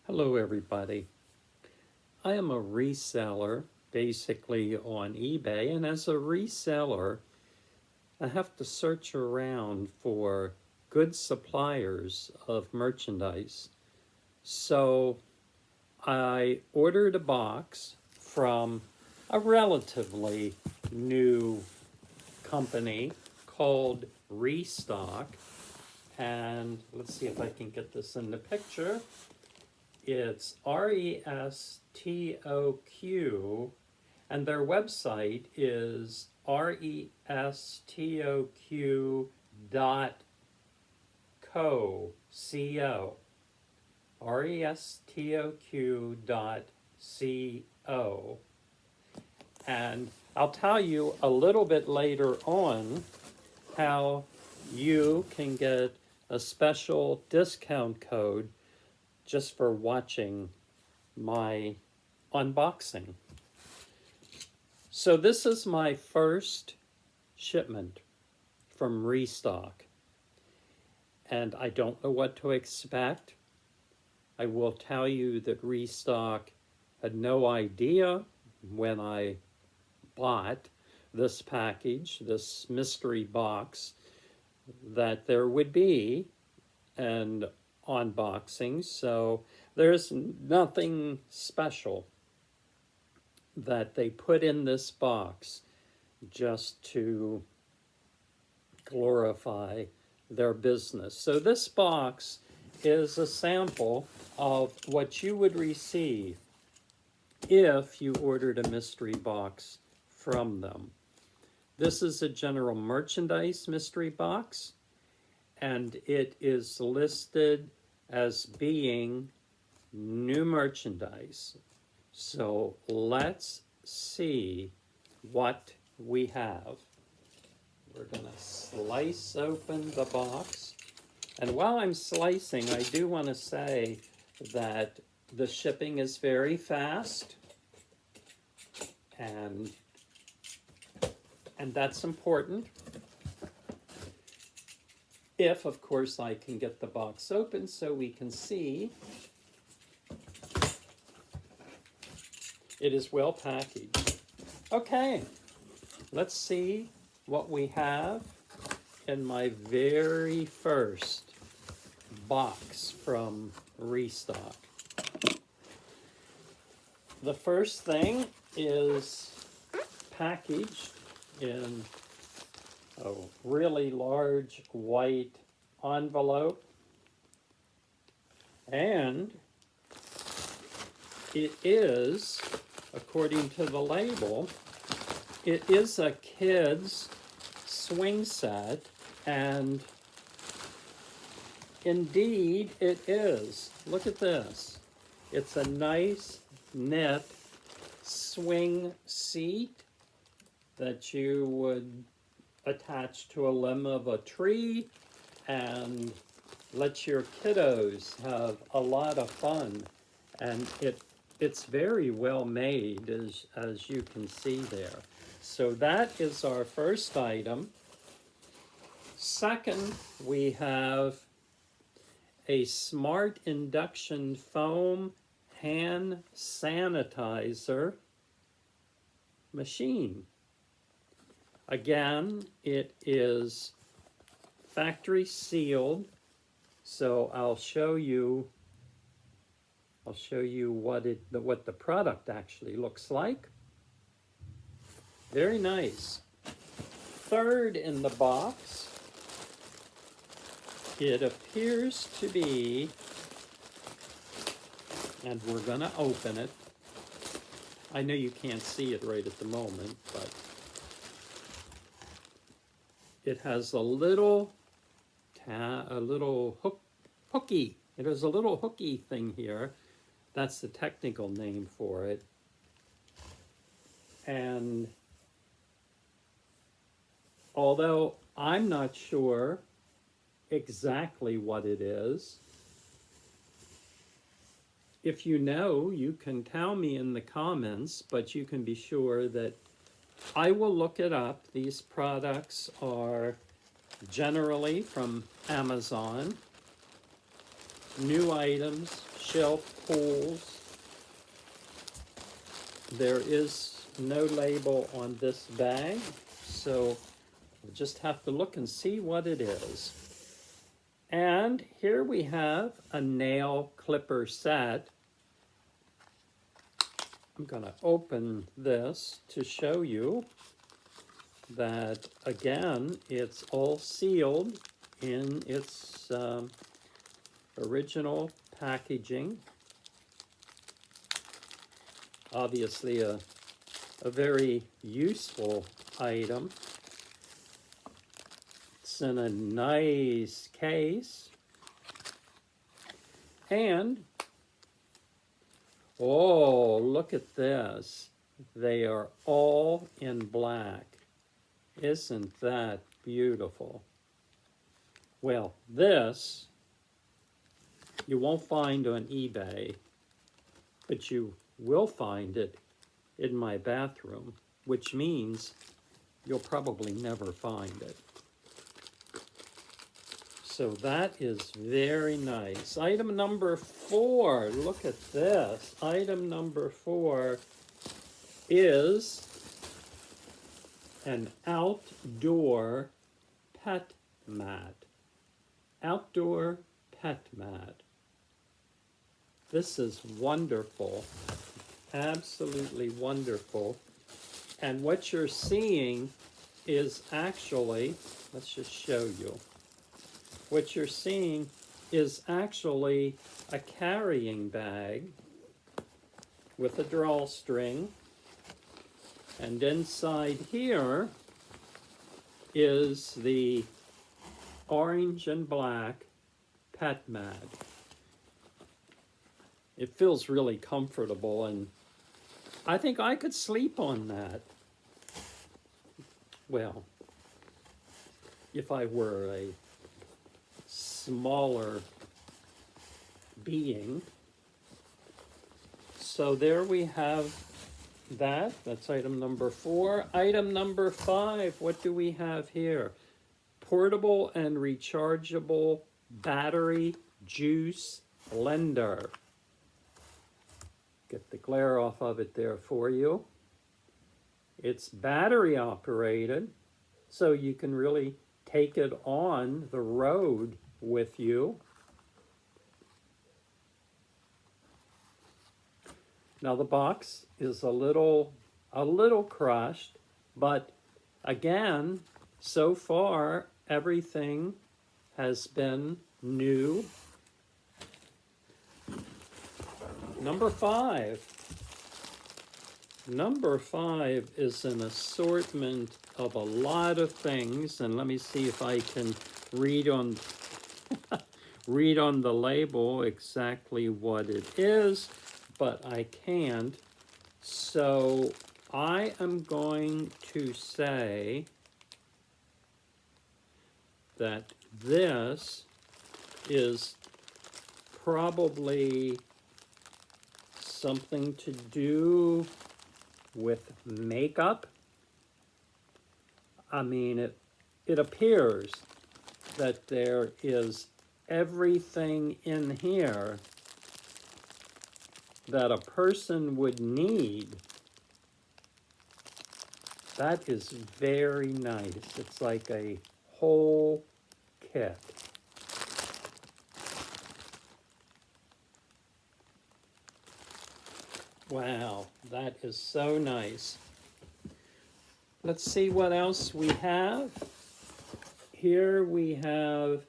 Hello, everybody. I am a reseller basically on eBay, and as a reseller, I have to search around for good suppliers of merchandise. So I ordered a box from a relatively new company called Restock. And let's see if I can get this in the picture. It's RESTOQ, and their website is RESTOQ dot co, RESTOQ dot co. And I'll tell you a little bit later on how you can get a special discount code just for watching my unboxing. So this is my first shipment from Restock, and I don't know what to expect. I will tell you that Restock had no idea when I bought this package, this mystery box, that there would be an unboxing, so there's nothing special that they put in this box just to glorify their business. So this box is a sample of what you would receive if you ordered a mystery box from them. This is a general merchandise mystery box, and it is listed as being new merchandise. So let's see what we have. We're gonna slice open the box. And while I'm slicing, I do want to say that the shipping is very fast, and that's important. If, of course, I can get the box open so we can see. It is well packaged. Okay, let's see what we have in my very first box from Restock. The first thing is packaged in a really large white envelope, and it is, according to the label, it is a kid's swing set, and indeed it is. Look at this. It's a nice knit swing seat that you would attach to a limb of a tree and let your kiddos have a lot of fun. And it's very well made, as you can see there. So that is our first item. Second, we have a smart induction foam hand sanitizer machine. Again, it is factory sealed, so I'll show you what the product actually looks like. Very nice. Third in the box, it appears to be, and we're going to open it. I know you can't see it right at the moment, but it has a little hooky. It has a little hooky thing here. That's the technical name for it. And although I'm not sure exactly what it is, if you know, you can tell me in the comments, but you can be sure that I will look it up. These products are generally from Amazon. New items shelf pulls. There is no label on this bag, so we'll just have to look and see what it is. And here we have a nail clipper set. I'm going to open this to show you that, again, it's all sealed in its original packaging. Obviously a very useful item. It's in a nice case. And, oh, look at this. They are all in black. Isn't that beautiful? Well, this you won't find on eBay, but you will find it in my bathroom, which means you'll probably never find it. So that is very nice. Item number 4, look at this. Item number 4 is an outdoor pet mat. Outdoor pet mat. This is wonderful, absolutely wonderful. And what you're seeing is actually, let's just show you. What you're seeing is actually a carrying bag with a drawstring. And inside here is the orange and black pet mat. It feels really comfortable, and I think I could sleep on that. Well, if I were a smaller being. So there we have that. That's item number 4. Item number 5, what do we have here? Portable and rechargeable battery juice blender. Get the glare off of it there for you. It's battery operated, so you can really take it on the road with you. Now the box is a little crushed, but again, so far everything has been new. Number 5. Number 5 is an assortment of a lot of things, and let me see if I can read on read on the label exactly what it is, but I can't. So I am going to say that this is probably something to do with makeup. I mean, it appears that there is everything in here that a person would need. That is very nice. It's like a whole kit. Wow, that is so nice. Let's see what else we have. Here we have,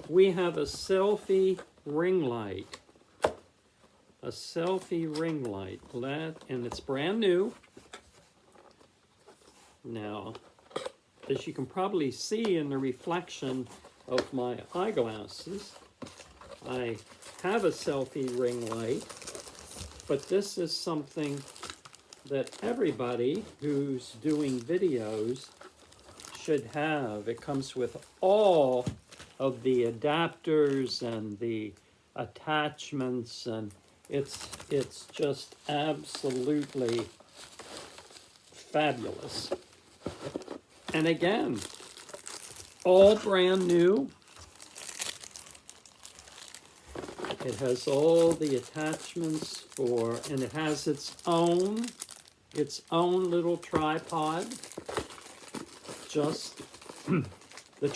we have a Selfie ring light. A Selfie ring light, and it's brand new. Now, as you can probably see in the reflection of my eyeglasses, I have a Selfie ring light, but this is something that everybody who's doing videos should have. It comes with all of the adapters and the attachments, and it's just absolutely fabulous. And again, all brand new. It has all the attachments for, and it has its own little tripod. Just the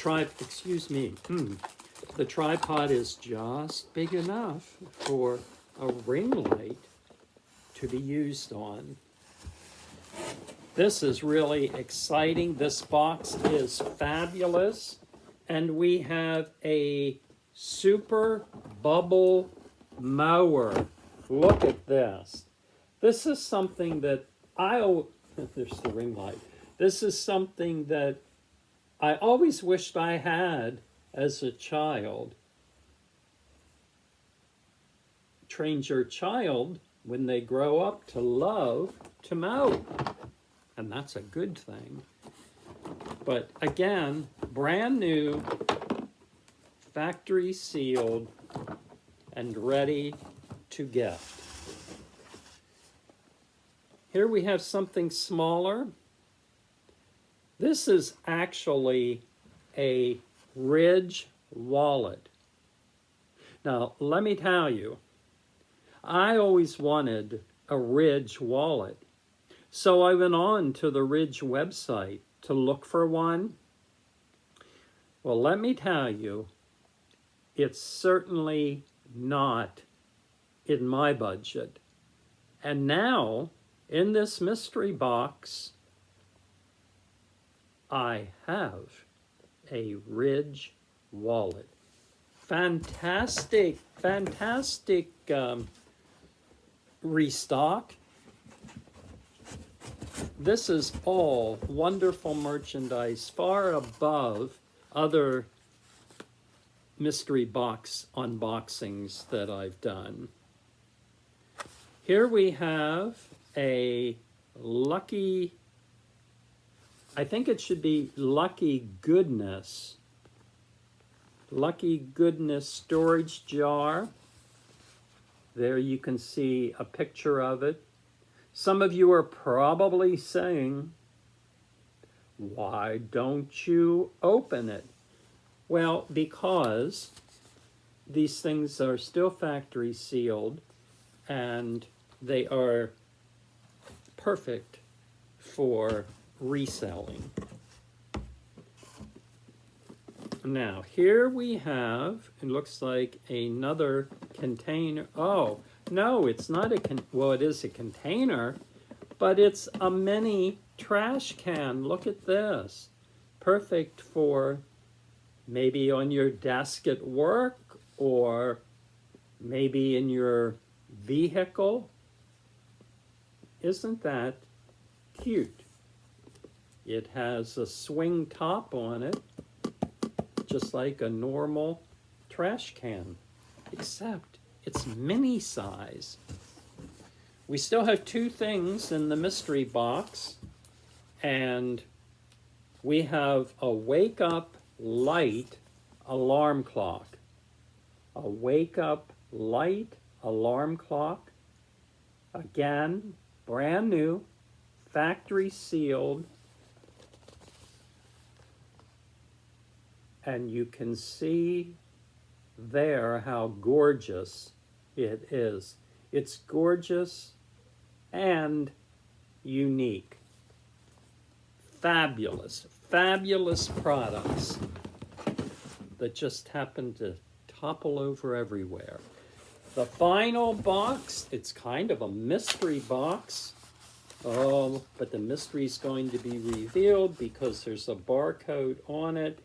tripod is just big enough for a ring light to be used on. This is really exciting. This box is fabulous. And we have a super bubble mower. Look at this. This is something that there's the ring light. This is something that I always wished I had as a child. Train your child when they grow up to love to mow. And that's a good thing. But again, brand new, factory sealed, and ready to gift. Here we have something smaller. This is actually a Ridge wallet. Now, let me tell you, I always wanted a Ridge wallet. So I went on to the Ridge website to look for one. Well, let me tell you, it's certainly not in my budget. And now, in this mystery box, I have a Ridge wallet. Fantastic, fantastic restock. This is all wonderful merchandise, far above other mystery box unboxings that I've done. Here we have a lucky, I think it should be Lucky Goodness storage jar. There you can see a picture of it. Some of you are probably saying, why don't you open it? Well, because these things are still factory sealed and they are perfect for reselling. Now, here we have, it looks like another container. Oh, no, it's not well, it is a container, but it's a mini trash can. Look at this. Perfect for maybe on your desk at work or maybe in your vehicle. Isn't that cute? It has a swing top on it, just like a normal trash can, except it's mini size. We still have two things in the mystery box, and we have a wake up light alarm clock. A wake up light alarm clock. Again, brand new, factory sealed. And you can see there how gorgeous it is. It's gorgeous and unique. Fabulous, fabulous products that just happen to topple over everywhere. The final box, it's kind of a mystery box. Oh, but the mystery is going to be revealed because there's a barcode on it.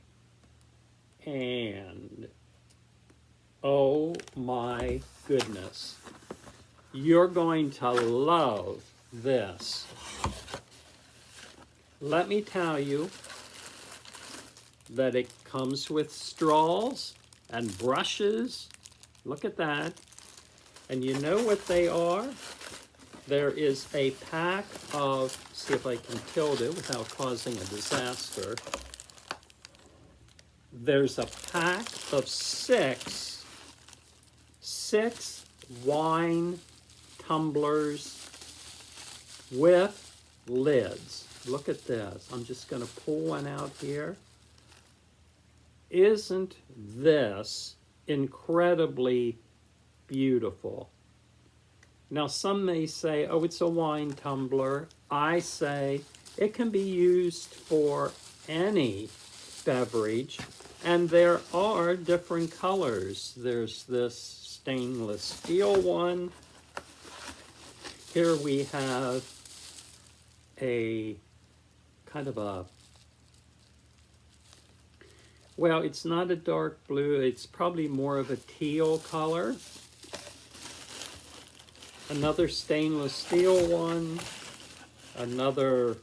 And oh my goodness, you're going to love this. Let me tell you that it comes with straws and brushes. Look at that. And you know what they are? There is a pack of, see if I can tilt it without causing a disaster. There's a pack of six wine tumblers with lids. Look at this. I'm just going to pull one out here. Isn't this incredibly beautiful. Now some may say, oh, it's a wine tumbler. I say it can be used for any beverage, and there are different colors. There's this stainless steel one. Here we have a kind of a, well, it's not a dark blue, it's probably more of a teal color. Another stainless steel one, another,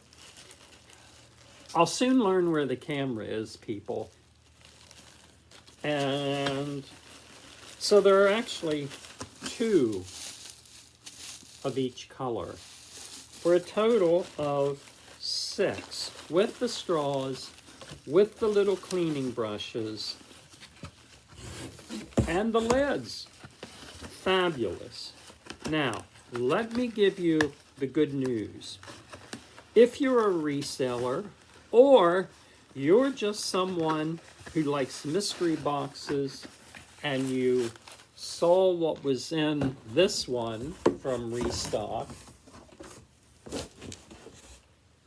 I'll soon learn where the camera is, people. And so there are actually 2 of each color, for a total of 6, with the straws, with the little cleaning brushes, and the lids. Fabulous. Now, let me give you the good news. If you're a reseller, or you're just someone who likes mystery boxes and you saw what was in this one from Restock,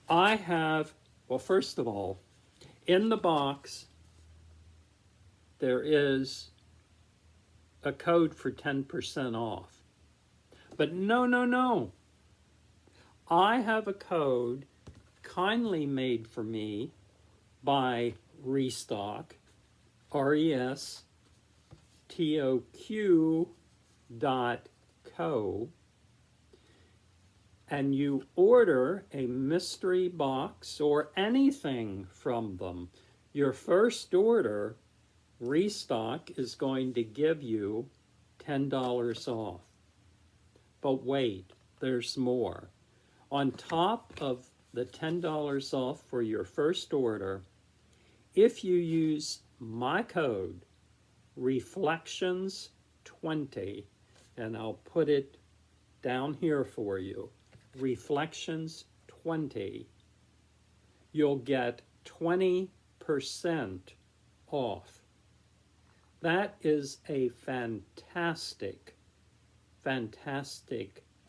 I have, well, first of all, in the box, there is a code for 10% off. But no. I have a code kindly made for me by Restock, RESTOQ.co, and you order a mystery box or anything from them. Your first order, Restock is going to give you $10 off. But wait, there's more. On top of the $10 off for your first order, if you use my code, Reflections20, and I'll put it down here for you, Reflections20, you'll get 20% off. That is a fantastic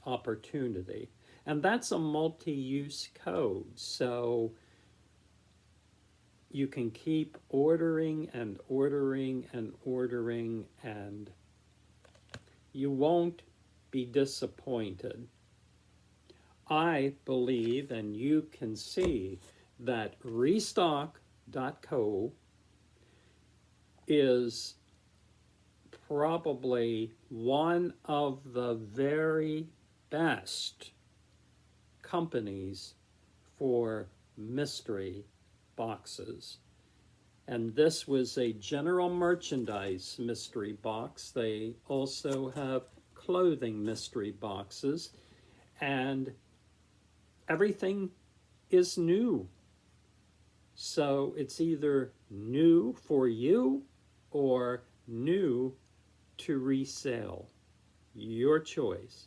opportunity. And that's a multi-use code, so you can keep ordering and ordering and ordering, and you won't be disappointed. I believe, and you can see, that Restock.co is probably one of the very best companies for mystery boxes. And this was a general merchandise mystery box. They also have clothing mystery boxes, and everything is new. So it's either new for you or new to resell. Your choice.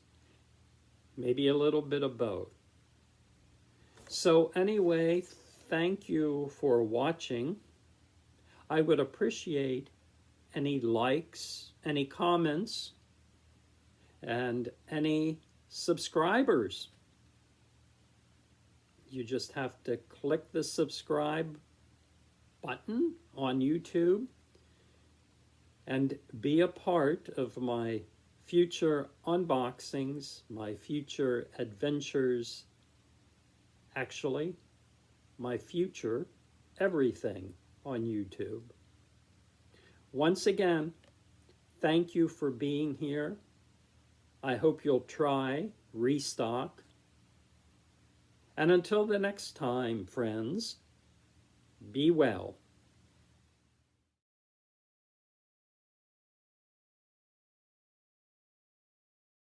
Maybe a little bit of both. So anyway, thank you for watching. I would appreciate any likes, any comments, and any subscribers. You just have to click the subscribe button on YouTube and be a part of my future unboxings, my future adventures, actually, my future everything on YouTube. Once again, thank you for being here. I hope you'll try Restock. And until the next time, friends, be well.